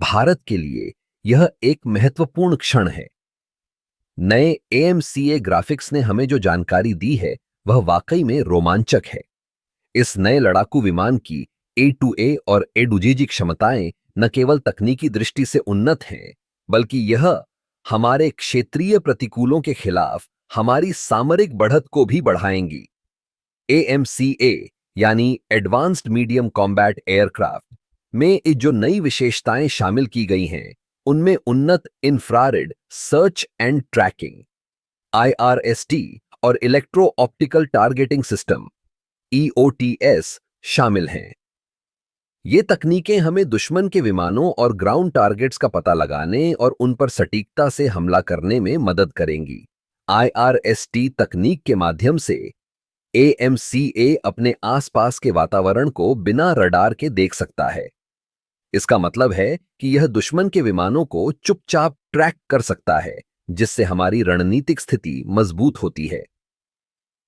भारत के लिए यह एक महत्वपूर्ण क्षण है। नए एएमसीए ग्राफिक्स ने हमें जो जानकारी दी है वह वाकई में रोमांचक है। इस नए लड़ाकू विमान की A2A और A2GG क्षमताएं न केवल तकनीकी दृष्टि से उन्नत हैं, बल्कि यह हमारे क्षेत्रीय प्रतिकूलों के खिलाफ हमारी सामरिक बढ़त को भी बढ़ाएंगी। AMCA यानी एडवांस्ड मीडियम कॉम्बैट एयरक्राफ्ट में जो नई विशेषताएं शामिल की गई हैं, उनमें उन्नत infrared search and tracking IRST और electro optical targeting system EOTS शामिल हैं। ये तकनीकें हमें दुश्मन के विमानों और ग्राउंड टारगेट्स का पता लगाने और उन पर सटीकता से हमला करने में मदद करेंगी। IRST तकनीक के माध्यम से AMCA अपने आसपास के वातावरण को बिना रडार के देख सकता है। इसका मतलब है कि यह दुश्मन के विमानों को चुपचाप ट्रैक कर सकता है, जिससे हमारी रणनीतिक स्थिति मजबूत होती है।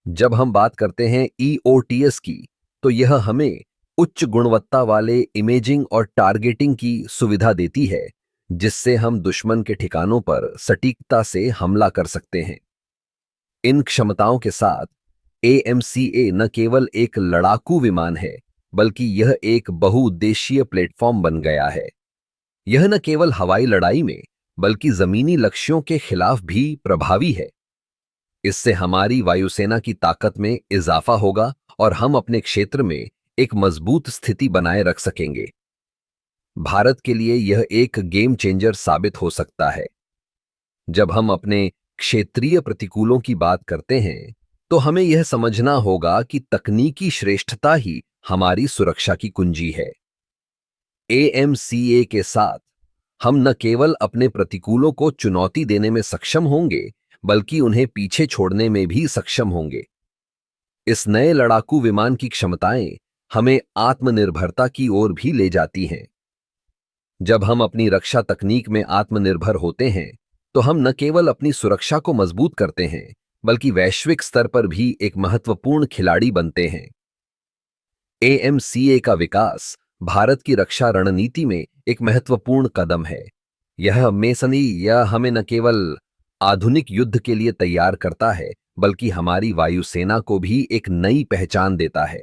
जब हम बात करते हैं EOTS की, तो यह हमें उच्च गुणवत्ता वाले इमेजिंग और टारगेटिंग की सुविधा देती है, जिससे हम दुश्मन के ठिकानों पर सटीकता से हमला कर सकते हैं। इन क्षमताओं के साथ AMCA न केवल एक लड़ाकू विमान है, बल्कि यह एक बहुउद्देशीय प्लेटफॉर्म बन गया है। यह न केवल हवाई लड़ाई में, बल्कि जमीनी लक्ष्यों के खिलाफ भी प्रभावी है। इससे हमारी वायुसेना की ताकत में इजाफा होगा और हम अपने क्षेत्र में एक मजबूत स्थिति बनाए रख सकेंगे। भारत के लिए यह एक गेम चेंजर साबित हो सकता है। जब हम अपने क्षेत्रीय प्रतिकूलों की बात करते हैं, तो हमें यह समझना होगा कि तकनीकी श्रेष्ठता ही हमारी सुरक्षा की कुंजी है। AMCA के साथ हम न केवल अपने प्रतिकूलों को चुनौती देने में सक्षम होंगे, बल्कि उन्हें पीछे छोड़ने में भी सक्षम होंगे। इस नए लड़ाकू विमान की क्षमताएं हमें आत्मनिर्भरता की ओर भी ले जाती हैं। जब हम अपनी रक्षा तकनीक में आत्मनिर्भर होते हैं, तो हम न केवल अपनी सुरक्षा को मजबूत करते हैं, बल्कि वैश्विक स्तर पर भी एक महत्वपूर्ण खिलाड़ी बनते हैं। AMCA का विकास भारत की रक्षा रणनीति में एक महत्वपूर्ण कदम है। यह हमें न केवल आधुनिक युद्ध के लिए तैयार करता है, बल्कि हमारी वायुसेना को भी एक नई पहचान देता है।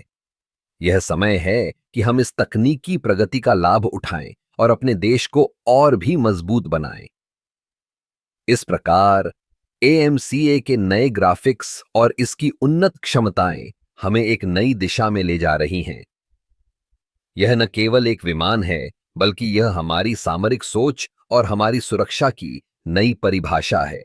यह समय है कि हम इस तकनीकी प्रगति का लाभ उठाएं और अपने देश को और भी मजबूत बनाएं। इस प्रकार AMCA के नए ग्राफिक्स और इसकी उन्नत क्षमताएं हमें एक नई दिशा में ले जा रही हैं। यह न केवल एक विमान है, बल्कि यह हमारी सामरिक सोच और हमारी सुरक्षा की नई परिभाषा है।